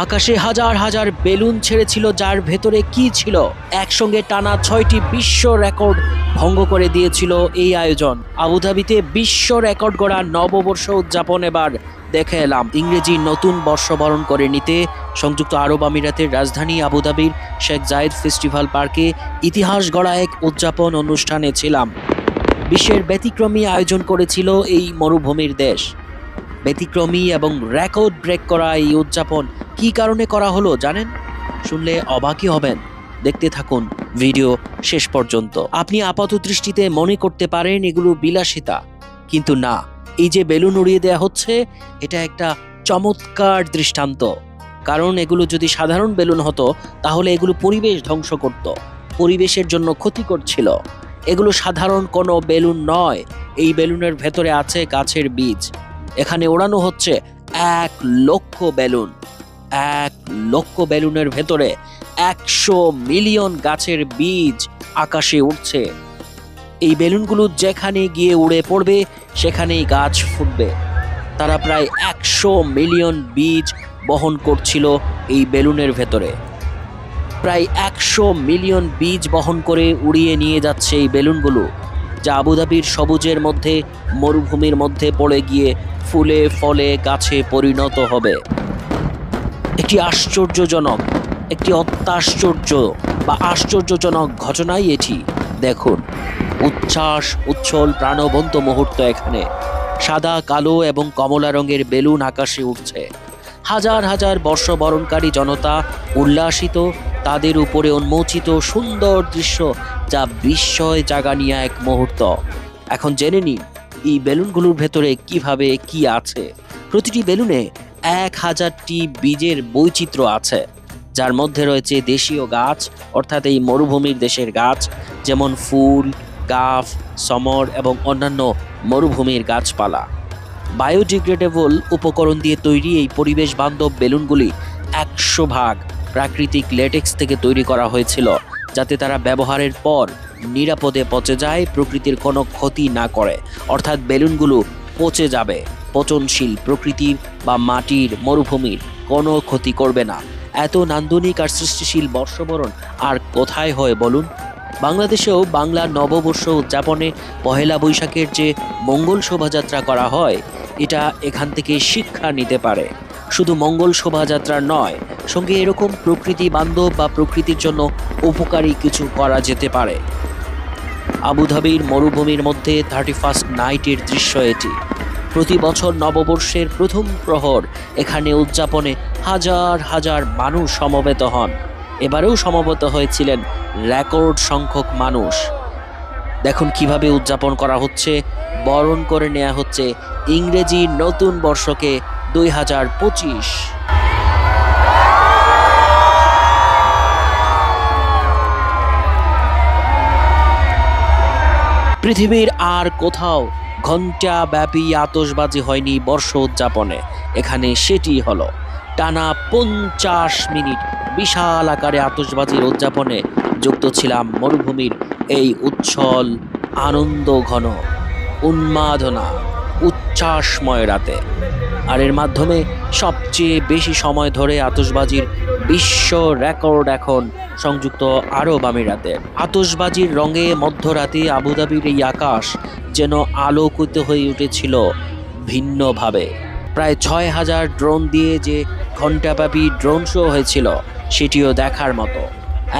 আকাশে হাজার হাজার বেলুন ছেড়েছিল, যার ভেতরে কি ছিল? একসঙ্গে টানা 6টি বিশ্ব রেকর্ড ভঙ্গ করে দিয়েছিল এই আয়োজন। আবুধাবিতে বিশ্ব রেকর্ড গড়া নববর্ষ উদযাপন এবার দেখে এলাম। ইংরেজি নতুন বর্ষ বরণ করে নিতে সংযুক্ত আরব আমিরাতের রাজধানী আবুধাবির শেখ জায়েদ ফেস্টিভ্যাল পার্কে ইতিহাস গড়া এক উদযাপন অনুষ্ঠানে ছিলাম। বিশ্বের ব্যতিক্রমী আয়োজন করেছিল এই মরুভূমির দেশ। ব্যতিক্রমী এবং রেকর্ড ব্রেক করা এই উদযাপন কি কারণে করা হলো জানেন? শুনলে অবাকই হবেন। দেখতে থাকুন ভিডিও শেষ পর্যন্ত। আপনি আপাত দৃষ্টিতে মনে করতে পারেন এগুলো বিলাসিতা, কিন্তু না, এই যে বেলুন উড়িয়ে দেয়া হচ্ছে এটা একটা চমৎকার দৃষ্টান্ত। কারণ এগুলো যদি সাধারণ বেলুন হতো তাহলে এগুলো পরিবেশ ধ্বংস করত, পরিবেশের জন্য ক্ষতিকর ছিল। এগুলো সাধারণ কোনো বেলুন নয়, এই বেলুনের ভেতরে আছে গাছের বীজ। এখানে ওড়ানো হচ্ছে 1 লক্ষ বেলুন। 1 লক্ষ বেলুনের ভেতরে 100 মিলিয়ন গাছের বীজ আকাশে উঠছে। এই বেলুনগুলো যেখানে গিয়ে উড়ে পড়বে সেখানেই গাছ ফুটবে। তারা প্রায় 100 মিলিয়ন বীজ বহন করছিল এই বেলুনের ভেতরে। প্রায় 100 মিলিয়ন বীজ বহন করে উড়িয়ে নিয়ে যাচ্ছে এই বেলুনগুলো, যা আবুধাবির সবুজের মধ্যে মরুভূমির মধ্যে পড়ে গিয়ে ফুলে ফলে গাছে পরিণত হবে। একটি আশ্চর্যজনক, একটি অত্যাশ্চর্য বা আশ্চর্যজনক ঘটনাই এটি। দেখুন, উচ্ছ্বাস, উচ্ছল, প্রাণবন্ত মুহূর্ত এখানে। সাদা, কালো এবং কমলা রঙের বেলুন আকাশে উঠছে। হাজার হাজার বর্ষবরণকারী জনতা উল্লাসিত, তাদের উপরে উন্মোচিত সুন্দর দৃশ্য যা বিস্ময় জাগানিয়া এক মুহূর্ত। এখন জেনে নিন এই বেলুনগুলোর ভেতরে কিভাবে কি আছে। প্রতিটি বেলুনে 1000টি বীজের বৈচিত্র্য আছে, যার মধ্যে রয়েছে দেশীয় গাছ, অর্থাৎ এই মরুভূমির দেশের গাছ, যেমন ফুল, গাছ, সমর এবং অন্যান্য মরুভূমির গাছপালা। বায়োডিগ্রেডেবল উপকরণ দিয়ে তৈরি এই পরিবেশ বান্ধব বেলুনগুলি 100% প্রাকৃতিক লেটেক্স থেকে তৈরি করা হয়েছিল, যাতে তারা ব্যবহারের পর নিরাপদে পচে যায়, প্রকৃতির কোনো ক্ষতি না করে। অর্থাৎ বেলুনগুলো পচে যাবে, পচনশীল, প্রকৃতির বা মাটির, মরুভূমির কোনো ক্ষতি করবে না। এত নান্দনিক আর সৃষ্টিশীল বর্ষবরণ আর কোথায় হয় বলুন? বাংলাদেশেও বাংলা নববর্ষ উদযাপনে পহেলা বৈশাখের যে মঙ্গল শোভাযাত্রা করা হয়, এটা এখান থেকে শিক্ষা নিতে পারে। শুধু মঙ্গল শোভাযাত্রা নয়, সঙ্গে এরকম প্রকৃতি বান্ধব বা প্রকৃতির জন্য উপকারী কিছু করা যেতে পারে। আবুধাবির মরুভূমির মধ্যে 31st নাইটের দৃশ্য এটি। প্রতি বছর নববর্ষের প্রথম প্রহর এখানে উদযাপনে হাজার হাজার মানুষ সমবেত হন। এবারেও সমবেত হয়েছিলেন রেকর্ড সংখ্যক মানুষ। দেখুন কিভাবে উদযাপন করা হচ্ছে, বরণ করে নেওয়া হচ্ছে ইংরেজি নতুন বর্ষকে 2025। পৃথিবীর আর কোথাও ঘণ্টাব্যাপী আতশবাজি হয়নি বর্ষ উদযাপনে, এখানে সেটি হলো। টানা 50 মিনিট বিশাল আকারে আতশবাজির উদযাপনে যুক্ত ছিলাম মরুভূমির এই উচ্ছল, আনন্দ ঘন, উন্মাদনা, উচ্ছ্বাসময় রাতে। আর এর মাধ্যমে সবচেয়ে বেশি সময় ধরে আতশবাজির বিশ্ব রেকর্ড এখন সংযুক্ত আরব আমিরাতের। আতশবাজির রঙে মধ্যরাতে আবুধাবির এই আকাশ যেন আলোকিত হয়ে উঠেছিল ভিন্নভাবে। প্রায় 6000 ড্রোন দিয়ে যে ঘণ্টাব্যাপী ড্রোন শো হয়েছিল সেটিও দেখার মতো।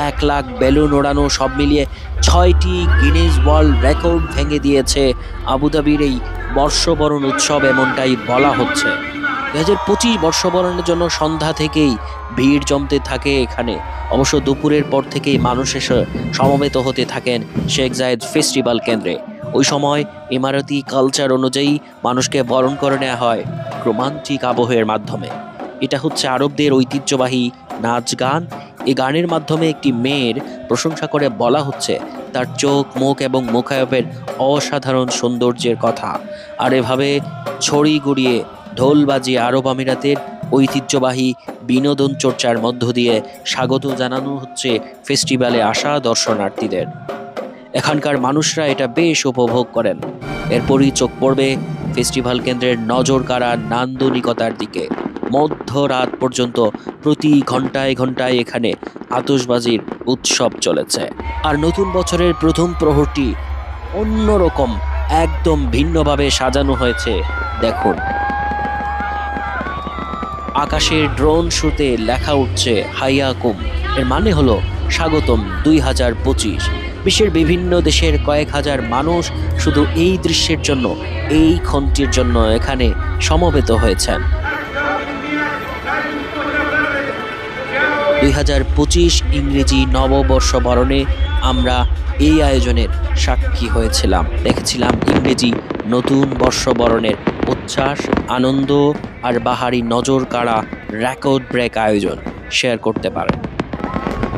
1 লাখ বেলুন ওড়ানো, সব মিলিয়ে 6টি গিনেস ওয়ার্ল্ড রেকর্ড ভেঙে দিয়েছে আবুধাবির এই বর্ষবরণ উৎসব, এমনটাই বলা হচ্ছে। 2025 বর্ষবরণের জন্য সন্ধ্যা থেকেই ভিড় জমতে থাকে এখানে। অবশ্য দুপুরের পর থেকেই মানুষ এসে সমবেত হতে থাকেন শেখ জায়েদ ফেস্টিভ্যাল কেন্দ্রে। ওই সময় ইমারাতি কালচার অনুযায়ী মানুষকে বরণ করে নেওয়া হয় রোমান্টিক আবহের মাধ্যমে। এটা হচ্ছে আরবদের ঐতিহ্যবাহী নাচ গান। এই গানের মাধ্যমে একটি মেয়ের প্রশংসা করে বলা হচ্ছে তার চোখ, মুখ এবং মুখায়বের অসাধারণ সৌন্দর্যের কথা। আর এভাবে ছড়ি গুড়িয়ে ঢোল বাজিয়ে আরব আমিরাতের ঐতিহ্যবাহী বিনোদন চর্চার মধ্য দিয়ে স্বাগত জানানো হচ্ছে ফেস্টিভ্যালে আসা দর্শনার্থীদের। এখানকার মানুষরা এটা বেশ উপভোগ করেন। এরপরই চোখ পড়বে ফেস্টিভ্যাল কেন্দ্রের নজর কাড়া নান্দনিকতার দিকে। মধ্যরাত পর্যন্ত প্রতি ঘন্টায় ঘন্টায় এখানে আতশবাজির উৎসব চলেছে। আর নতুন বছরের প্রথম প্রহরটি অন্যরকম, একদম ভিন্নভাবে সাজানো হয়েছে। দেখুন, আকাশের ড্রোন শোতে লেখা উঠছে হাইয়াকুম। এর মানে হলো স্বাগতম 2025। বিশ্বের বিভিন্ন দেশের কয়েক হাজার মানুষ শুধু এই দৃশ্যের জন্য, এই ক্ষণটির জন্য এখানে সমবেত হয়েছেন। 2025 ইংরেজি নববর্ষ বরণে আমরা এই আয়োজনের সাক্ষী হয়েছিলাম। দেখেছিলাম ইংরেজি নতুন বর্ষবরণের উচ্ছ্বাস, আনন্দ আর বাহারি নজর কাড়া রেকর্ড ব্রেক আয়োজন। শেয়ার করতে পারেন।